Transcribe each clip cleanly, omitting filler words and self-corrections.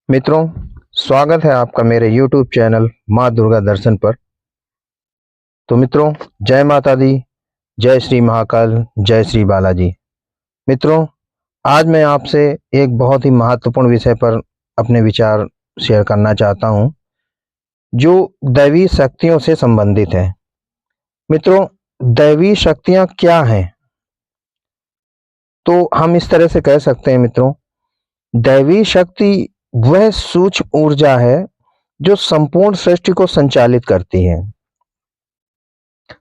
मित्रों, स्वागत है आपका मेरे YouTube चैनल माँ दुर्गा दर्शन पर। तो मित्रों, जय माता दी, जय श्री महाकाल, जय श्री बालाजी। मित्रों, आज मैं आपसे एक बहुत ही महत्वपूर्ण विषय पर अपने विचार शेयर करना चाहता हूं, जो दैवी शक्तियों से संबंधित है। मित्रों, दैवी शक्तियां क्या हैं? तो हम इस तरह से कह सकते हैं मित्रों, दैवी शक्ति वह सूक्ष्म ऊर्जा है जो संपूर्ण सृष्टि को संचालित करती है।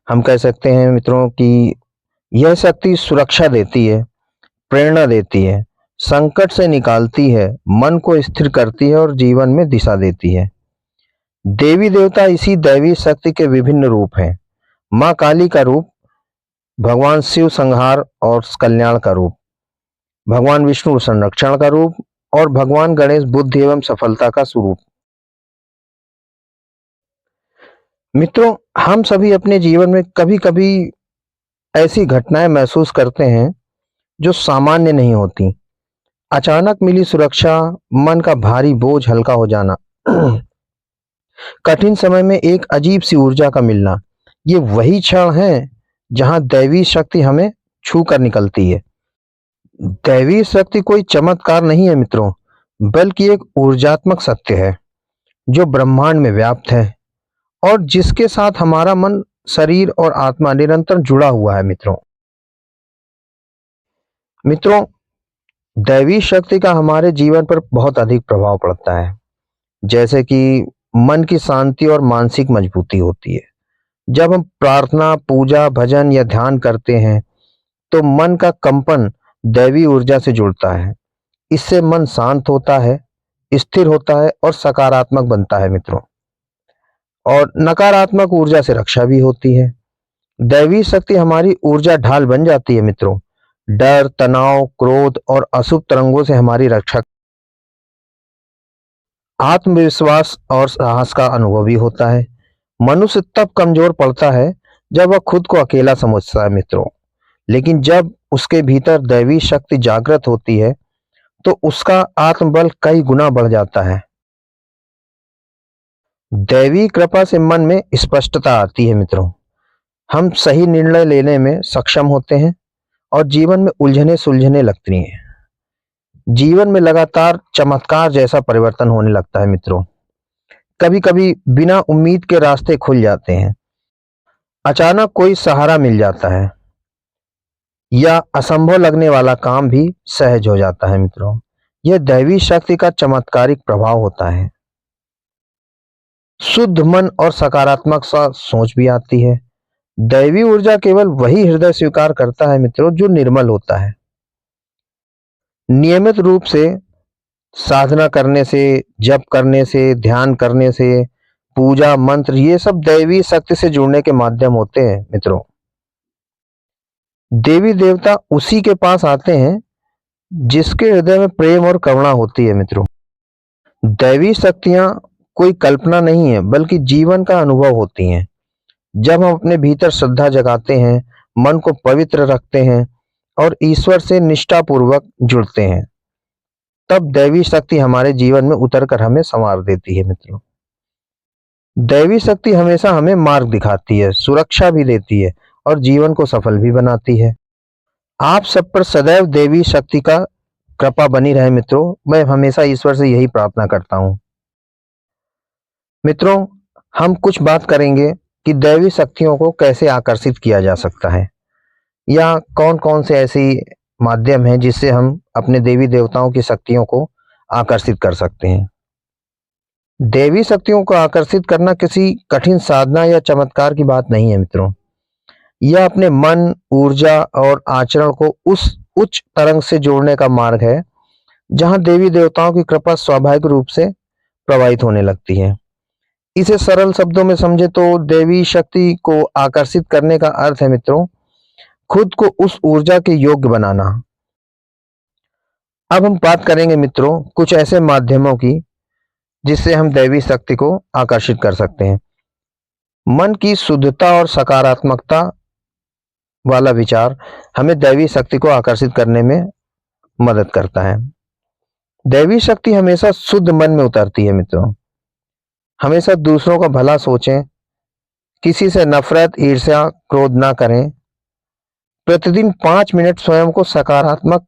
हम कह सकते हैं मित्रों कि यह शक्ति सुरक्षा देती है, प्रेरणा देती है, संकट से निकालती है, मन को स्थिर करती है और जीवन में दिशा देती है। देवी देवता इसी दैवी शक्ति के विभिन्न रूप हैं। माँ काली का रूप, भगवान शिव संहार और कल्याण का रूप, भगवान विष्णु संरक्षण का रूप और भगवान गणेश बुद्धि एवं सफलता का स्वरूप। मित्रों, हम सभी अपने जीवन में कभी-कभी ऐसी घटनाएं महसूस करते हैं जो सामान्य नहीं होती। अचानक मिली सुरक्षा, मन का भारी बोझ हल्का हो जाना, कठिन समय में एक अजीब सी ऊर्जा का मिलना, ये वही क्षण है जहां दैवी शक्ति हमें छू कर निकलती है। दैवी शक्ति कोई चमत्कार नहीं है मित्रों, बल्कि एक ऊर्जात्मक सत्य है जो ब्रह्मांड में व्याप्त है और जिसके साथ हमारा मन, शरीर और आत्मा निरंतर जुड़ा हुआ है। मित्रों, दैवी शक्ति का हमारे जीवन पर बहुत अधिक प्रभाव पड़ता है, जैसे कि मन की शांति और मानसिक मजबूती होती है। जब हम प्रार्थना, पूजा, भजन या ध्यान करते हैं, तो मन का कंपन दैवी ऊर्जा से जुड़ता है। इससे मन शांत होता है, स्थिर होता है और सकारात्मक बनता है मित्रों। और नकारात्मक ऊर्जा से रक्षा भी होती है। दैवी शक्ति हमारी ऊर्जा ढाल बन जाती है मित्रों। डर, तनाव, क्रोध और अशुभ तरंगों से हमारी रक्षा, आत्मविश्वास और साहस का अनुभव भी होता है। मनुष्य तब कमजोर पड़ता है जब वह खुद को अकेला समझता है मित्रों, लेकिन जब उसके भीतर दैवी शक्ति जागृत होती है तो उसका आत्मबल कई गुना बढ़ जाता है। दैवी कृपा से मन में स्पष्टता आती है मित्रों। हम सही निर्णय लेने में सक्षम होते हैं और जीवन में उलझने सुलझने लगती हैं। जीवन में लगातार चमत्कार जैसा परिवर्तन होने लगता है मित्रों। कभी कभी बिना उम्मीद के रास्ते खुल जाते हैं, अचानक कोई सहारा मिल जाता है या असंभव लगने वाला काम भी सहज हो जाता है मित्रों। यह दैवी शक्ति का चमत्कारिक प्रभाव होता है। शुद्ध मन और सकारात्मक सा सोच भी आती है। दैवी ऊर्जा केवल वही हृदय स्वीकार करता है मित्रों जो निर्मल होता है। नियमित रूप से साधना करने से, जप करने से, ध्यान करने से, पूजा, मंत्र, ये सब दैवी शक्ति से जुड़ने के माध्यम होते हैं मित्रों। देवी देवता उसी के पास आते हैं जिसके हृदय में प्रेम और करुणा होती है मित्रों। दैवी शक्तियां कोई कल्पना नहीं है, बल्कि जीवन का अनुभव होती हैं। जब हम अपने भीतर श्रद्धा जगाते हैं, मन को पवित्र रखते हैं और ईश्वर से निष्ठापूर्वक जुड़ते हैं, तब दैवी शक्ति हमारे जीवन में उतरकर हमें संवार देती है मित्रों। दैवी शक्ति हमेशा हमें मार्ग दिखाती है, सुरक्षा भी देती है और जीवन को सफल भी बनाती है। आप सब पर सदैव देवी शक्ति का कृपा बनी रहे मित्रों। मैं हमेशा ईश्वर से यही प्रार्थना करता हूँ। मित्रों, हम कुछ बात करेंगे कि दैवी शक्तियों को कैसे आकर्षित किया जा सकता है या कौन-कौन से ऐसी माध्यम हैं जिससे हम अपने देवी देवताओं की शक्तियों को आकर्षित कर सकते हैं। देवी शक्तियों को आकर्षित करना किसी कठिन साधना या चमत्कार की बात नहीं है मित्रों। यह अपने मन, ऊर्जा और आचरण को उस उच्च तरंग से जोड़ने का मार्ग है जहां देवी देवताओं की कृपा स्वाभाविक रूप से प्रवाहित होने लगती है। इसे सरल शब्दों में समझे तो देवी शक्ति को आकर्षित करने का अर्थ है मित्रों, खुद को उस ऊर्जा के योग्य बनाना। अब हम बात करेंगे मित्रों कुछ ऐसे माध्यमों की जिससे हम दैवी शक्ति को आकर्षित कर सकते हैं। मन की शुद्धता और सकारात्मकता वाला विचार हमें दैवी शक्ति को आकर्षित करने में मदद करता है। दैवी शक्ति हमेशा शुद्ध मन में उतरती है मित्रों। हमेशा दूसरों का भला सोचें, किसी से नफरत, ईर्ष्या, क्रोध ना करें। प्रतिदिन 5 मिनट स्वयं को सकारात्मक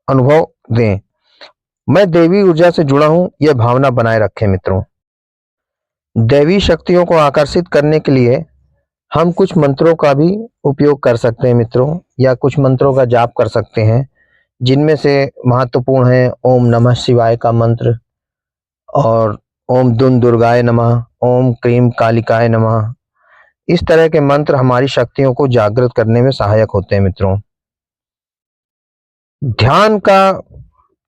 अनुभव दें। मैं देवी ऊर्जा से जुड़ा हूं, यह भावना बनाए रखें मित्रों। दैवी शक्तियों को आकर्षित करने के लिए हम कुछ मंत्रों का भी उपयोग कर सकते हैं मित्रों, या कुछ मंत्रों का जाप कर सकते हैं, जिनमें से महत्वपूर्ण है ओम नमः शिवाय का मंत्र, और ओम दुन दुर्गाय नमः, ओम क्रीम कालिकाय नमः। इस तरह के मंत्र हमारी शक्तियों को जागृत करने में सहायक होते हैं मित्रों। ध्यान का,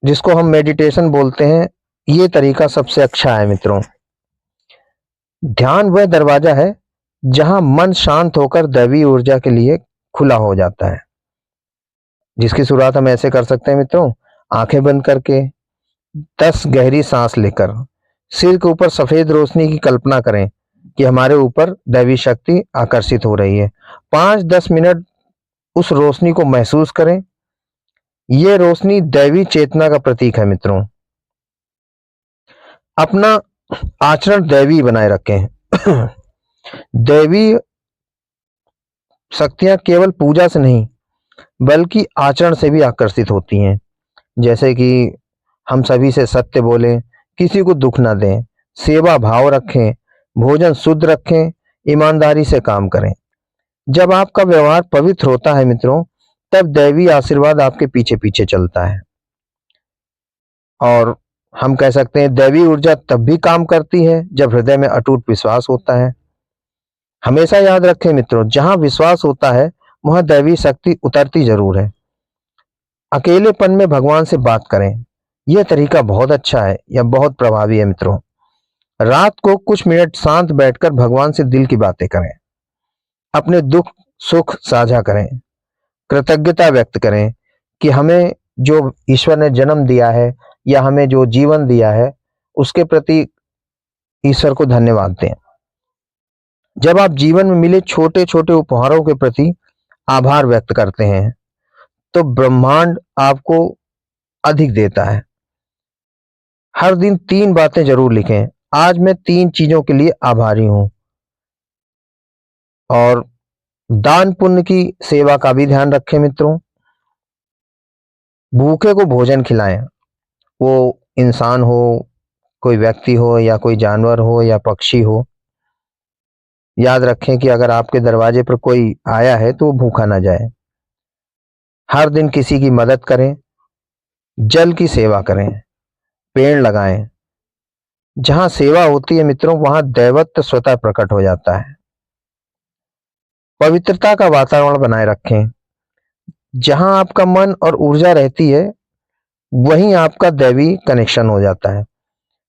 जिसको हम मेडिटेशन बोलते हैं, ये तरीका सबसे अच्छा है मित्रों। ध्यान वह दरवाजा है जहां मन शांत होकर दैवी ऊर्जा के लिए खुला हो जाता है, जिसकी शुरुआत हम ऐसे कर सकते हैं मित्रों। आंखें बंद करके 10 गहरी सांस लेकर सिर के ऊपर सफेद रोशनी की कल्पना करें कि हमारे ऊपर दैवी शक्ति आकर्षित हो रही है। 5-10 मिनट उस रोशनी को महसूस करें। यह रोशनी दैवी चेतना का प्रतीक है मित्रों। अपना आचरण दैवी बनाए रखें। दैवी शक्तियां केवल पूजा से नहीं बल्कि आचरण से भी आकर्षित होती हैं। जैसे कि हम सभी से सत्य बोलें, किसी को दुख ना दें, सेवा भाव रखें, भोजन शुद्ध रखें, ईमानदारी से काम करें। जब आपका व्यवहार पवित्र होता है मित्रों, तब दैवी आशीर्वाद आपके पीछे पीछे चलता है। और हम कह सकते हैं दैवी ऊर्जा तब भी काम करती है जब हृदय में अटूट विश्वास होता है। हमेशा याद रखें मित्रों, जहां विश्वास होता है वहां दैवी शक्ति उतरती जरूर है। अकेलेपन में भगवान से बात करें, यह तरीका बहुत अच्छा है या बहुत प्रभावी है मित्रों। रात को कुछ मिनट शांत बैठकर भगवान से दिल की बातें करें। अपने दुख सुख साझा करें, कृतज्ञता व्यक्त करें कि हमें जो ईश्वर ने जन्म दिया है या हमें जो जीवन दिया है, उसके प्रति ईश्वर को धन्यवाद दें। जब आप जीवन में मिले छोटे छोटे उपहारों के प्रति आभार व्यक्त करते हैं, तो ब्रह्मांड आपको अधिक देता है। हर दिन 3 बातें जरूर लिखें। आज मैं 3 चीजों के लिए आभारी हूं। और दान पुण्य की सेवा का भी ध्यान रखें मित्रों। भूखे को भोजन खिलाएं, वो इंसान हो, कोई व्यक्ति हो, या कोई जानवर हो, या पक्षी हो। याद रखें कि अगर आपके दरवाजे पर कोई आया है तो वो भूखा ना जाए। हर दिन किसी की मदद करें, जल की सेवा करें, पेड़ लगाएं। जहां सेवा होती है मित्रों, वहां दैवत्व स्वतः प्रकट हो जाता है। पवित्रता का वातावरण बनाए रखें। जहां आपका मन और ऊर्जा रहती है, वहीं आपका दैवी कनेक्शन हो जाता है।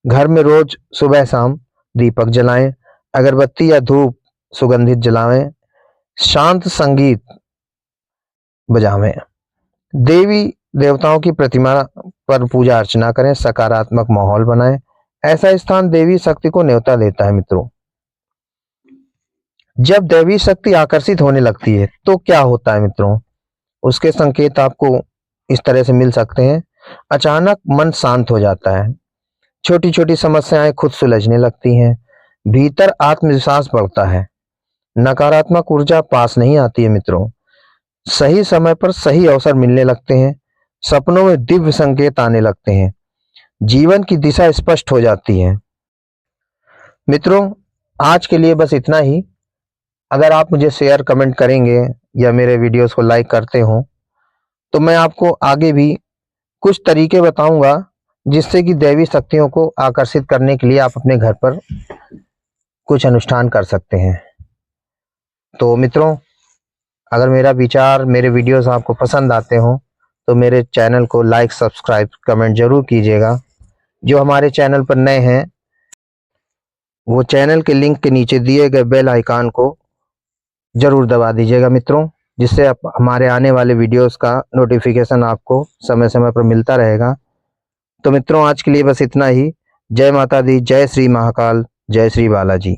घर में रोज सुबह शाम दीपक जलाएं, अगरबत्ती या धूप सुगंधित जलाएं, शांत संगीत बजावें। देवी देवताओं की प्रतिमा पर पूजा अर्चना करें, सकारात्मक माहौल बनाएं। ऐसा स्थान देवी शक्ति को न्योता देता है मित्रों। जब दैवी शक्ति आकर्षित होने लगती है तो क्या होता है मित्रों, उसके संकेत आपको इस तरह से मिल सकते हैं। अचानक मन शांत हो जाता है, छोटी छोटी समस्याएं खुद सुलझने लगती हैं, भीतर आत्मविश्वास बढ़ता है, नकारात्मक ऊर्जा पास नहीं आती है मित्रों, सही समय पर सही अवसर मिलने लगते हैं, सपनों में दिव्य संकेत आने लगते हैं, जीवन की दिशा स्पष्ट हो जाती है। मित्रों, आज के लिए बस इतना ही। अगर आप मुझे शेयर कमेंट करेंगे या मेरे वीडियोस को लाइक करते हो, तो मैं आपको आगे भी कुछ तरीके बताऊंगा जिससे कि दैवी शक्तियों को आकर्षित करने के लिए आप अपने घर पर कुछ अनुष्ठान कर सकते हैं। तो मित्रों, अगर मेरा विचार, मेरे वीडियोस आपको पसंद आते हो तो मेरे चैनल को लाइक, सब्सक्राइब, कमेंट जरूर कीजिएगा। जो हमारे चैनल पर नए हैं, वो चैनल के लिंक के नीचे दिए गए बेल आइकन को जरूर दबा दीजिएगा मित्रों, जिससे आप हमारे आने वाले वीडियोस का नोटिफिकेशन आपको समय समय पर मिलता रहेगा। तो मित्रों, आज के लिए बस इतना ही। जय माता दी, जय श्री महाकाल, जय श्री बालाजी।